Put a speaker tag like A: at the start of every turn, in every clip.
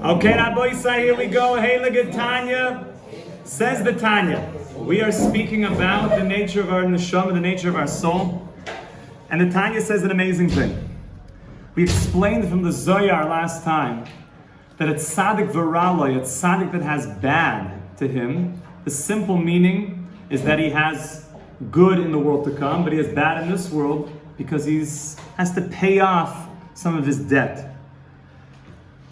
A: Okay, Raboisai, here we go. Hey, look at Tanya. Says the Tanya. We are speaking about the nature of our neshama, the nature of our soul. And the Tanya says an amazing thing. We explained from the Zohar last time that it's tzaddik v'raloi, it's tzaddik that has bad to him. The simple meaning is that he has good in the world to come, but he has bad in this world because he has to pay off some of his debt.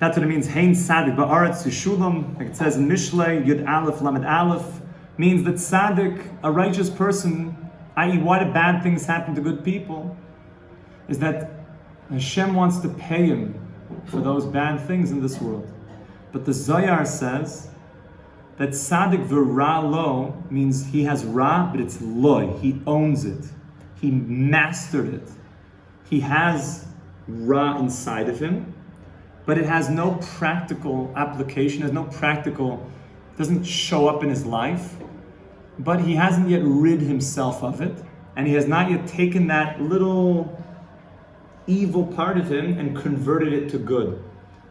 A: That's what it means. Hein tzaddik ba'aretz yishulam, like it says in Mishlei Yud Aleph Lamed Aleph, means that tzaddik, a righteous person, i.e., why do bad things happen to good people, is that Hashem wants to pay him for those bad things in this world. But the Zohar says that tzaddik v'ra lo means he has ra, but it's loy. He owns it. He mastered it. He has ra inside of him, but it has no practical application, doesn't show up in his life, but he hasn't yet rid himself of it, and he has not yet taken that little evil part of him and converted it to good.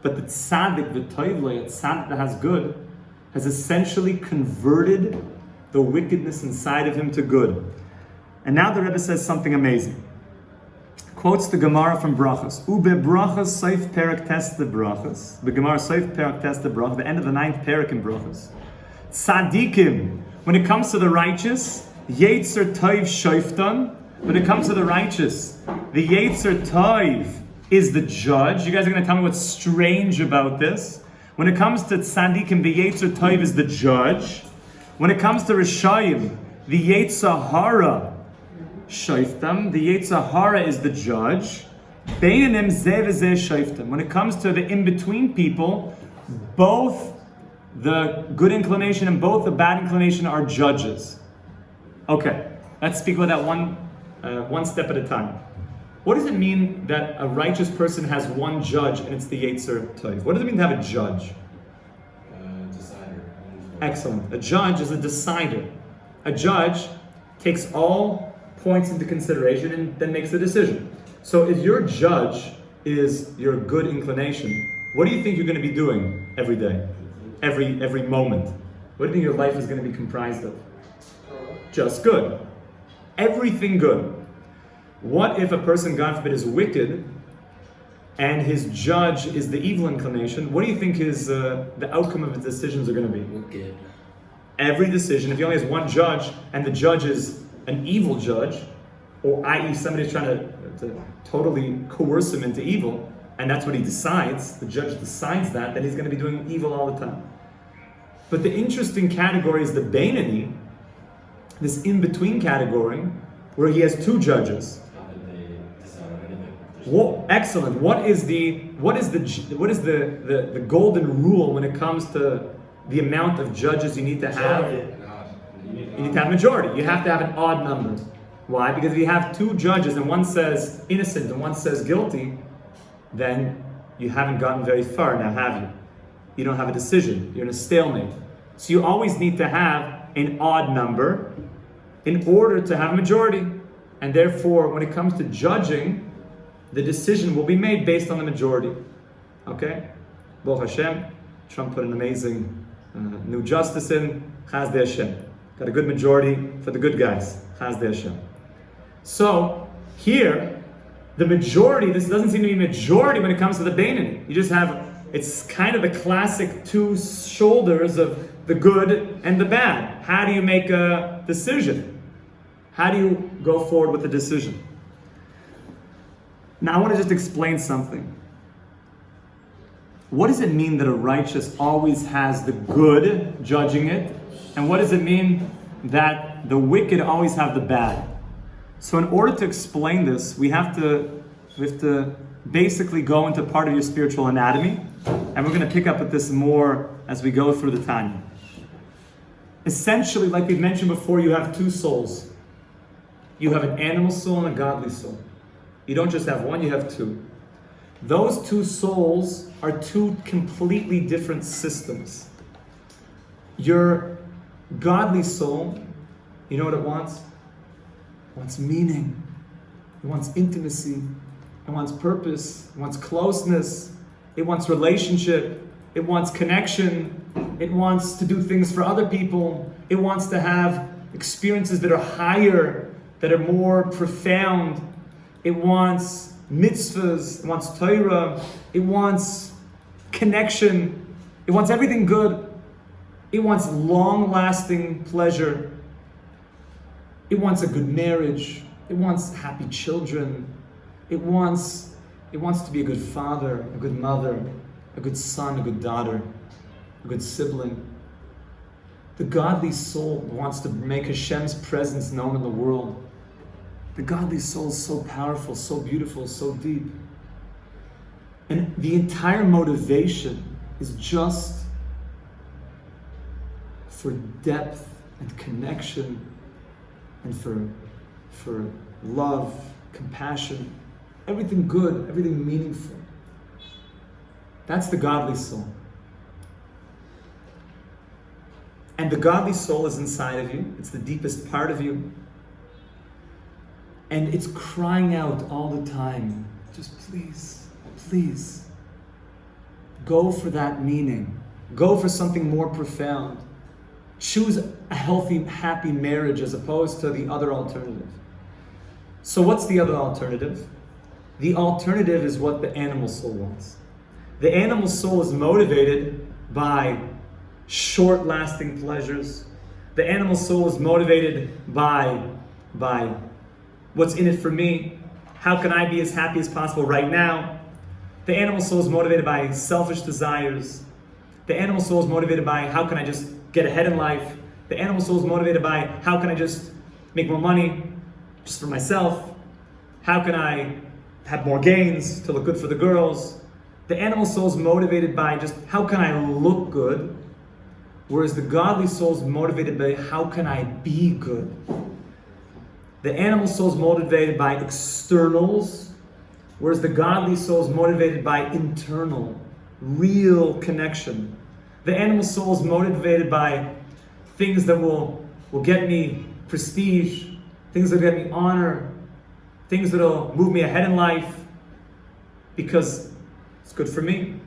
A: But the tzaddik, the toivlei, the tzaddik that has good, has essentially converted the wickedness inside of him to good. And now the Rebbe says something amazing. Quotes the Gemara from Brachos. Ube Brachos Seif Perek Test the Brachos. The Gemara Seif Perek Test the Brachos. The end of the 9th Perek in Brachos. Tzadikim. When it comes to the righteous, Yetzer Toiv Shoiftan. When it comes to the righteous, the Yetzer Toiv is the judge. You guys are going to tell me what's strange about this. When it comes to Tzadikim, the Yetzer Toiv is the judge. When it comes to Rishayim, the Yetzer Hara Shoiftam, the Yetzer Hara is the judge. Beinanim Zeh v'Zeh Shoiftam. When it comes to the in-between people, both the good inclination and both the bad inclination are judges. Okay, let's speak about that one step at a time. What does it mean that a righteous person has one judge and it's the Yetzer Tov? What does it mean to have a judge?
B: Decider.
A: Excellent. A judge is a decider. A judge takes all points into consideration and then makes a decision. So if your judge is your good inclination, what do you think you're going to be doing every day? Every moment? What do you think your life is going to be comprised of? Just good. Everything good. What if a person, God forbid, is wicked and his judge is the evil inclination? What do you think the outcome of his decisions are going to be?
B: Wicked.
A: Every decision, if he only has one judge and the judge is an evil judge, or i.e. somebody's trying to totally coerce him into evil, and that's what he decides, the judge decides that, then he's going to be doing evil all the time. But the interesting category is the Beinani, this in-between category, where he has two judges. Well, excellent. What is the golden rule when it comes to the amount of judges you need to have? You need to have majority. You have to have an odd number. Why? Because if you have two judges and one says innocent and one says guilty, then you haven't gotten very far now, have you? You don't have a decision. You're in a stalemate. So you always need to have an odd number in order to have a majority. And therefore, when it comes to judging, the decision will be made based on the majority. Okay? Baruch Hashem, Trump put an amazing new justice in. Chaz de Hashem. Got a good majority for the good guys. Chaz de Hashem. So, here, the majority, this doesn't seem to be majority when it comes to the Beinani. You just have, it's kind of the classic two shoulders of the good and the bad. How do you make a decision? How do you go forward with the decision? Now I want to just explain something. What does it mean that a righteous always has the good judging it? And what does it mean that the wicked always have the bad? So in order to explain this, we have to basically go into part of your spiritual anatomy, and we're going to pick up at this more as we go through the Tanya. Essentially, like we've mentioned before, you have two souls. You have an animal soul and a godly soul. You don't just have one, you have two. Those two souls are two completely different systems. Your godly soul, you know what it wants? It wants meaning. It wants intimacy. It wants purpose. It wants closeness. It wants relationship. It wants connection. It wants to do things for other people. It wants to have experiences that are higher, that are more profound. It wants mitzvahs. It wants Torah. It wants connection. It wants everything good. It wants long-lasting pleasure. It wants a good marriage. It wants happy children. It wants to be a good father, a good mother, a good son, a good daughter, a good sibling. The godly soul wants to make Hashem's presence known in the world. The godly soul is so powerful, so beautiful, so deep. And the entire motivation is just for depth and connection and for love, compassion, everything good, everything meaningful. That's the godly soul. And the godly soul is inside of you. It's the deepest part of you. And it's crying out all the time, just please, please, go for that meaning. Go for something more profound. Choose a healthy, happy marriage as opposed to the other alternative. So what's the other alternative? The alternative is what the animal soul wants. The animal soul is motivated by short-lasting pleasures. The animal soul is motivated by what's in it for me. How can I be as happy as possible right now? The animal soul is motivated by selfish desires. The animal soul is motivated by how can I just get ahead in life. The animal soul is motivated by how can I just make more money just for myself. How can I have more gains to look good for the girls? The animal soul is motivated by just how can I look good, whereas the godly soul is motivated by how can I be good. The animal soul is motivated by externals, whereas the godly soul is motivated by internal, real connection. The animal soul is motivated by things that will get me prestige, things that will get me honor, things that will move me ahead in life because it's good for me.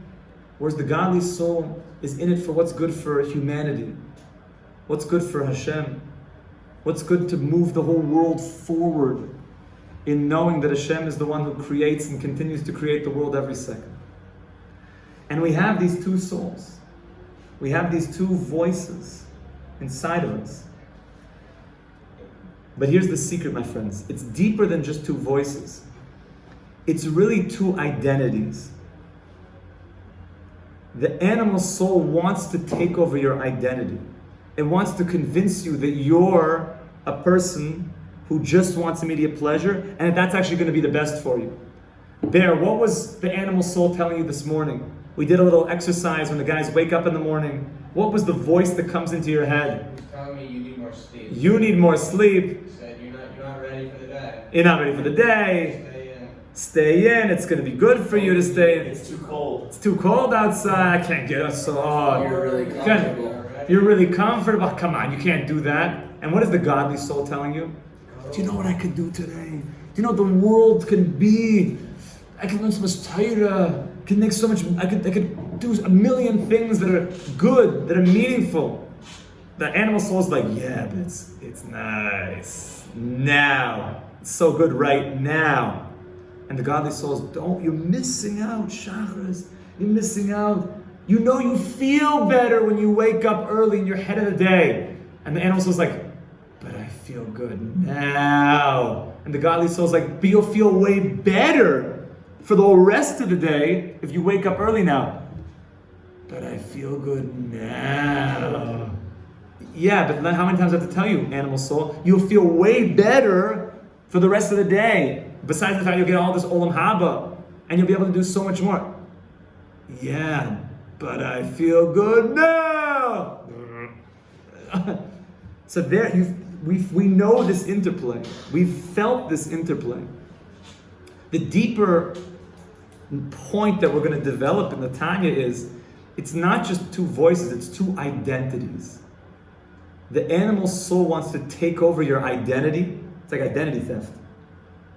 A: Whereas the godly soul is in it for what's good for humanity, what's good for Hashem, what's good to move the whole world forward in knowing that Hashem is the one who creates and continues to create the world every second. And we have these two souls. We have these two voices inside of us. But here's the secret, my friends. It's deeper than just two voices. It's really two identities. The animal soul wants to take over your identity. It wants to convince you that you're a person who just wants immediate pleasure and that that's actually going to be the best for you. Bear, what was the animal soul telling you this morning? We did a little exercise when the guys wake up in the morning. What was the voice that comes into your head?
B: He's telling me you need more sleep.
A: You need more sleep.
B: He said you're not ready for the day.
A: You're not ready for the day.
B: Stay in.
A: Stay in. It's going to be good for you to stay in.
C: It's too cold.
A: It's too cold outside. I can't get us so hard.
C: You're really comfortable.
A: You're really comfortable. Come on, you can't do that. And what is the godly soul telling you? Do you know what I can do today? Do you know what the world can be? I can learn so much Torah. I can make so much. I could do a million things that are good, that are meaningful. The animal soul is like, yeah, but it's nice now. It's so good right now. And the godly soul is, you're missing out, Shachris. You're missing out. You know you feel better when you wake up early and you're ahead of the day. And the animal soul is like, but I feel good now. And the godly soul is like, but you'll feel way better for the rest of the day if you wake up early now. But I feel good now. Yeah, but then how many times I have to tell you, animal soul, you'll feel way better for the rest of the day. Besides the fact you'll get all this olam haba and you'll be able to do so much more. Yeah, but I feel good now. So there, we know this interplay. We've felt this interplay. The deeper point that we're going to develop in the Tanya is, it's not just two voices, it's two identities. The animal soul wants to take over your identity. It's like identity theft.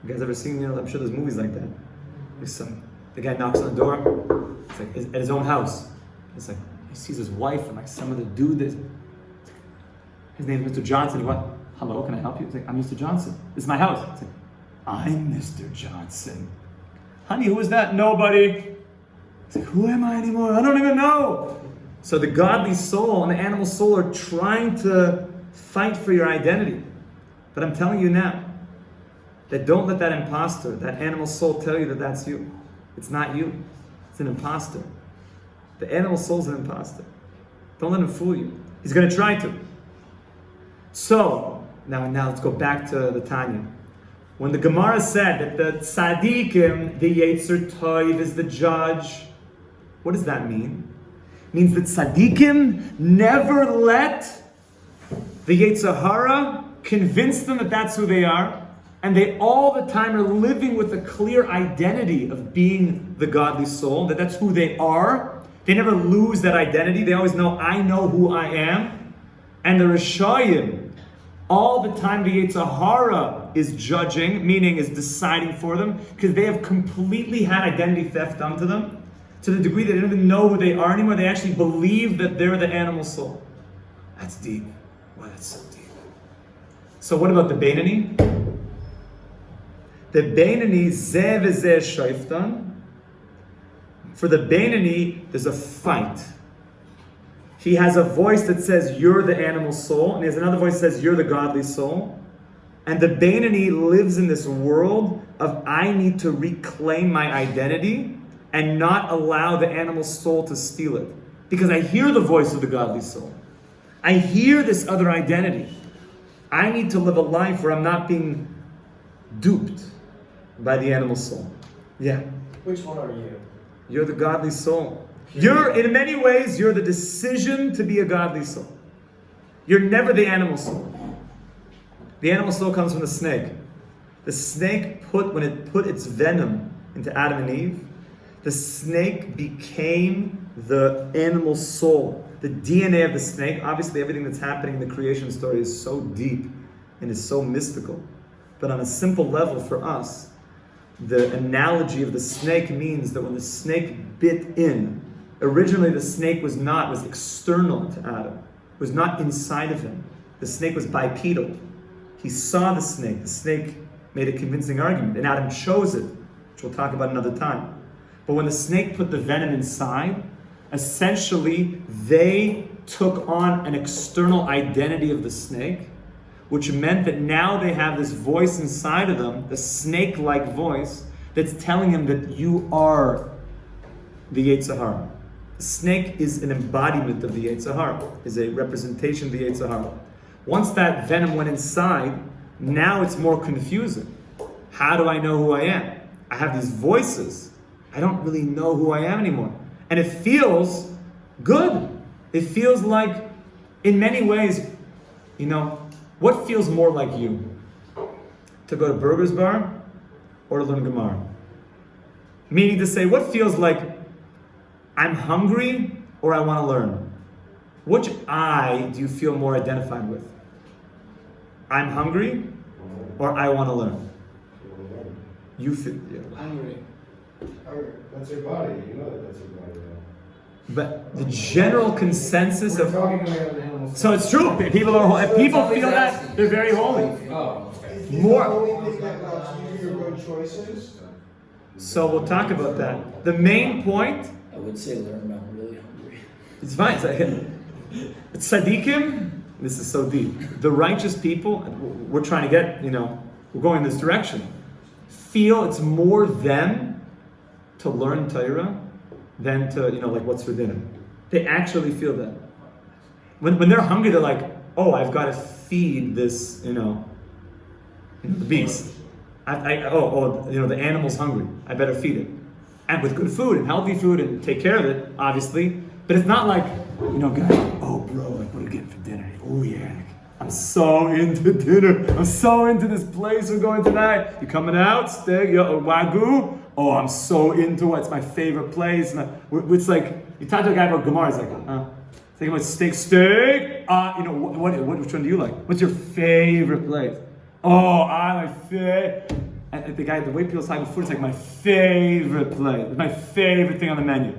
A: You guys ever seen, I'm sure there's movies like that. The guy knocks on the door, it's like at his own house. It's like, he sees his wife and like some of the dude that, his name is Mr. Johnson. He went, hello, can I help you? He's like, I'm Mr. Johnson. This is my house. It's like, I'm Mr. Johnson. Honey, who is that? Nobody. It's like, who am I anymore? I don't even know. So the godly soul and the animal soul are trying to fight for your identity. But I'm telling you now, that don't let that imposter, that animal soul tell you that that's you. It's not you. It's an imposter. The animal soul's an imposter. Don't let him fool you. He's going to try to. So, now let's go back to the Tanya. When the Gemara said that the tzaddikim, the Yetzer Tov, is the judge, what does that mean? It means that tzaddikim never let the Yetzer Hara convince them that that's who they are, and they all the time are living with a clear identity of being the godly soul, that that's who they are. They never lose that identity. They always know, I know who I am. And the Rishayim, all the time the Yetzer Hara is judging, meaning is deciding for them, because they have completely had identity theft done to them, to the degree they don't even know who they are anymore. They actually believe that they're the animal soul. That's deep. Wow, that's so deep. So what about the Beinani? The Beinani, zeh v'zeh shoiftan. For the Beinani, there's a fight. He has a voice that says, you're the animal soul, and he has another voice that says, you're the godly soul. And the Beinani lives in this world of, I need to reclaim my identity and not allow the animal soul to steal it. Because I hear the voice of the godly soul. I hear this other identity. I need to live a life where I'm not being duped by the animal soul. Yeah.
C: Which one are you?
A: You're the godly soul. In many ways, you're the decision to be a godly soul. You're never the animal soul. The animal soul comes from the snake. The snake when it put its venom into Adam and Eve, the snake became the animal soul. The DNA of the snake, obviously everything that's happening in the creation story is so deep and is so mystical. But on a simple level for us, the analogy of the snake means that when the snake bit in, originally the snake was external to Adam. It was not inside of him. The snake was bipedal. He saw the snake. The snake made a convincing argument, and Adam chose it, which we'll talk about another time. But when the snake put the venom inside, essentially they took on an external identity of the snake, which meant that now they have this voice inside of them, the snake-like voice, that's telling them that you are the Yetzer Hara. The snake is an embodiment of the Yetzer Hara, is a representation of the Yetzer Hara. Once that venom went inside, now it's more confusing. How do I know who I am? I have these voices. I don't really know who I am anymore. And it feels good. It feels like, in many ways, what feels more like you? To go to Burger's Bar or to learn Gemara? Meaning to say, what feels like I'm hungry or I want to learn? Which I do you feel more identified with? I'm hungry or I want to learn? You feel
C: Hungry.
D: That's your body. You know that's your body.
A: But the general consensus
D: We're
A: of
D: talking about an animal.
A: so it's true. If people feel that, they're very holy.
C: Oh, okay.
A: More.
D: The only thing that got you your good choices.
A: So we'll talk about that. The main point.
C: I would say learn, but I'm really hungry.
A: It's fine. It's tzaddikim. This is so deep. The righteous people. We're trying to get. We're going in this direction. Feel it's more them to learn Torah than to, like what's for dinner. They actually feel that. When they're hungry, they're like, oh, I've got to feed this, the beast. The animal's hungry. I better feed it. And with good food and healthy food and take care of it, obviously. But it's not like, guys, oh bro, what are you getting for dinner? Oh yeah, I'm so into dinner. I'm so into this place we're going tonight. You coming out? Steak, Wagyu? Oh, I'm so into it. It's my favorite place. It's like, you talk to a guy about Gemara, he's like, think about steak. Which one do you like? What's your favorite place? Oh, my favorite. And the way people talk about food, it's like my favorite place. It's my favorite thing on the menu.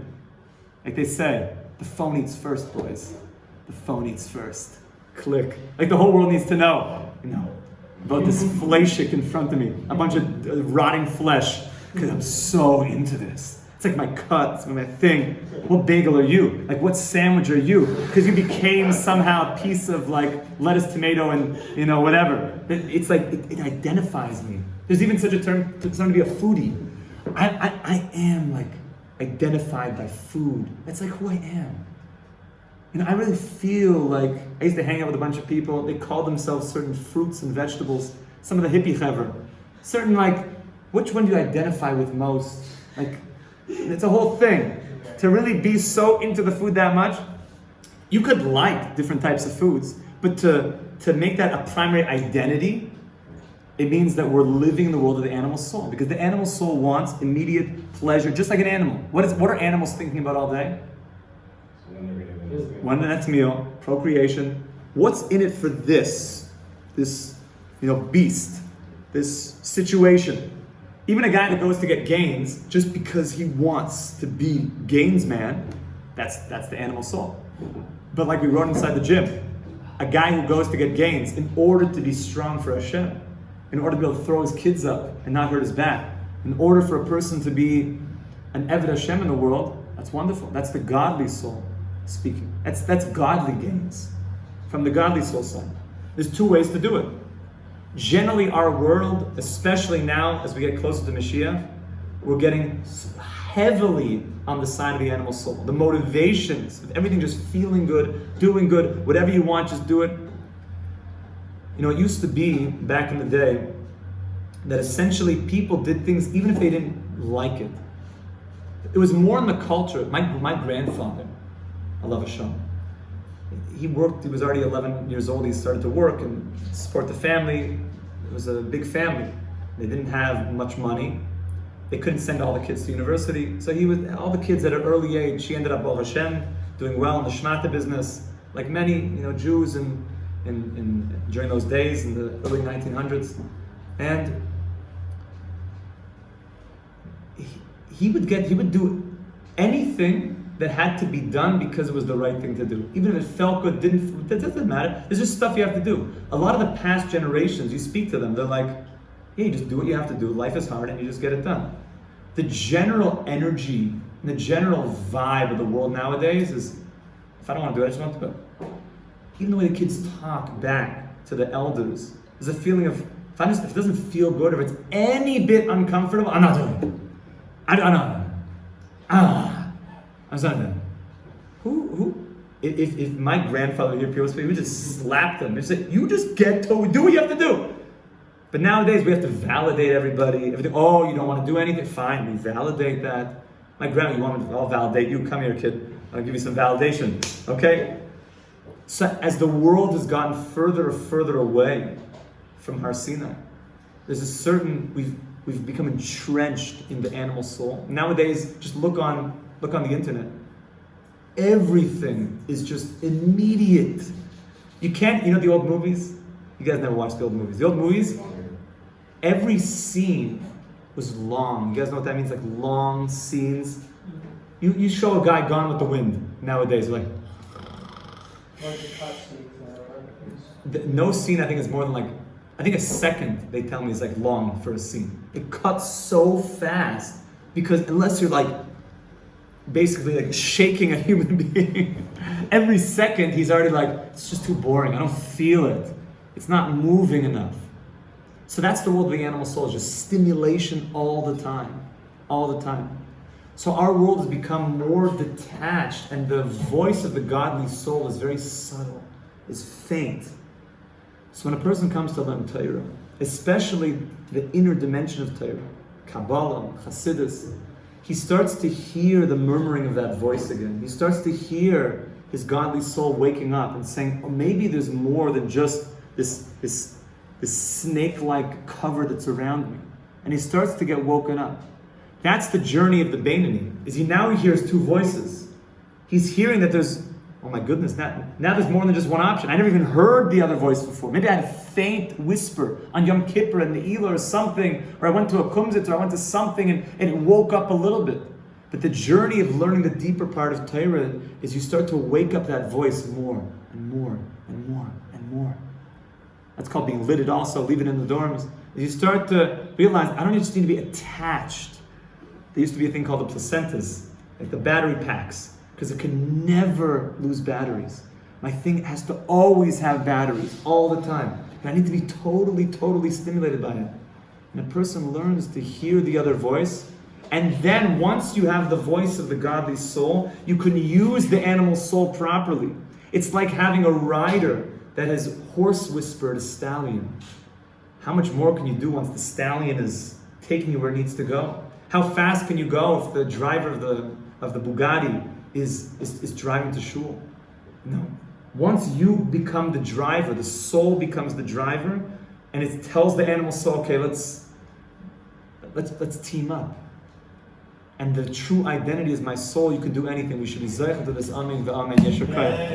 A: Like they say, The phone eats first, boys. The phone eats first. Click. Like the whole world needs to know. About this fleishik in front of me. A bunch of rotting flesh. Because I'm so into this. It's like my cut, it's my thing. What bagel are you? Like what sandwich are you? Because you became somehow a piece of like lettuce, tomato, and whatever. It's like, it identifies me. There's even such a term to be a foodie. I am like identified by food. That's like who I am. I really feel like, I used to hang out with a bunch of people, they called themselves certain fruits and vegetables, some of the hippie chevra. Certain like, which one do you identify with most? Like, it's a whole thing. To really be so into the food that much, you could like different types of foods, but to make that a primary identity, it means that we're living in the world of the animal soul. Because the animal soul wants immediate pleasure, just like an animal. What are animals thinking about all day? When the next meal, procreation. What's in it for this beast, this situation? Even a guy that goes to get gains just because he wants to be gains man, that's the animal soul. But like we wrote inside the gym, a guy who goes to get gains in order to be strong for Hashem, in order to be able to throw his kids up and not hurt his back, in order for a person to be an Eved Hashem in the world, that's wonderful. That's the godly soul speaking. That's godly gains from the godly soul side. There's two ways to do it. Generally, our world, especially now as we get closer to Mashiach, we're getting heavily on the side of the animal soul. The motivations of everything, just feeling good, doing good, whatever you want, just do it. It used to be back in the day that essentially people did things even if they didn't like it. It was more in the culture. My grandfather, Allah Hashem, he was already 11 years old. He started to work and support the family. It was a big family. They didn't have much money. They couldn't send all the kids to university. So all the kids at an early age, he ended up, Baruch Hashem, doing well in the shmata business, like many Jews in during those days in the early 1900s. And he would do anything that had to be done because it was the right thing to do. Even if it felt good, that doesn't matter. There's just stuff you have to do. A lot of the past generations, you speak to them, they're like, yeah, you just do what you have to do. Life is hard and you just get it done. The general energy and the general vibe of the world nowadays is, if I don't want to do it, I just want to do it. Even the way the kids talk back to the elders, there's a feeling of, if it doesn't feel good, or if it's any bit uncomfortable, I'm not doing it. I'm not doing it. Who? If my grandfather here, people speak, we would just slap them. They say, you just get to do what you have to do. But nowadays we have to validate everybody. Everything. Oh, you don't want to do anything? Fine, we validate that. My grandma, you want me to? I'll validate you. Come here, kid. I'll give you some validation. Okay? So as the world has gotten further and further away from Har Sinai, there's a certain, we've become entrenched in the animal soul. Nowadays, just look on the internet. Everything is just immediate. You can't, the old movies? You guys never watched the old movies. The old movies, every scene was long. You guys know what that means? Like long scenes. You show a guy Gone with the Wind nowadays, like no scene I think is more than a second, they tell me, is like long for a scene. It cuts so fast because unless you're like basically like shaking a human being, every second he's already like, it's just too boring, I don't feel it. It's not moving enough. So that's the world of the animal soul, just stimulation all the time. So our world has become more detached, and the voice of the godly soul is very subtle, is faint. So when a person comes to learn Torah, especially the inner dimension of Torah, Kabbalah, Hasidus, he starts to hear the murmuring of that voice again. He starts to hear his godly soul waking up and saying, oh, maybe there's more than just this snake-like cover that's around me. And he starts to get woken up. That's the journey of the Beinoni, is he hears two voices. He's hearing that there's, oh my goodness, now there's more than just one option. I never even heard the other voice before. Maybe I had a faint whisper on Yom Kippur and the Eilah or something, or I went to a kumzitz, or I went to something and it woke up a little bit. But the journey of learning the deeper part of Torah is you start to wake up that voice more and more and more and more. That's called being lidded also, leaving in the dorms. You start to realize, I don't just need to be attached. There used to be a thing called the placentas, like the battery packs, because it can never lose batteries. My thing has to always have batteries, all the time. And I need to be totally, totally stimulated by it. And a person learns to hear the other voice, and then once you have the voice of the godly soul, you can use the animal soul properly. It's like having a rider that has horse whispered a stallion. How much more can you do once the stallion is taking you where it needs to go? How fast can you go if the driver of the Bugatti is driving to shul? No. Once you become the driver, the soul becomes the driver, and it tells the animal soul, okay, let's team up. And the true identity is my soul. You can do anything. We should be zeicha to this. Amen. V'amen. Yeshua Christ.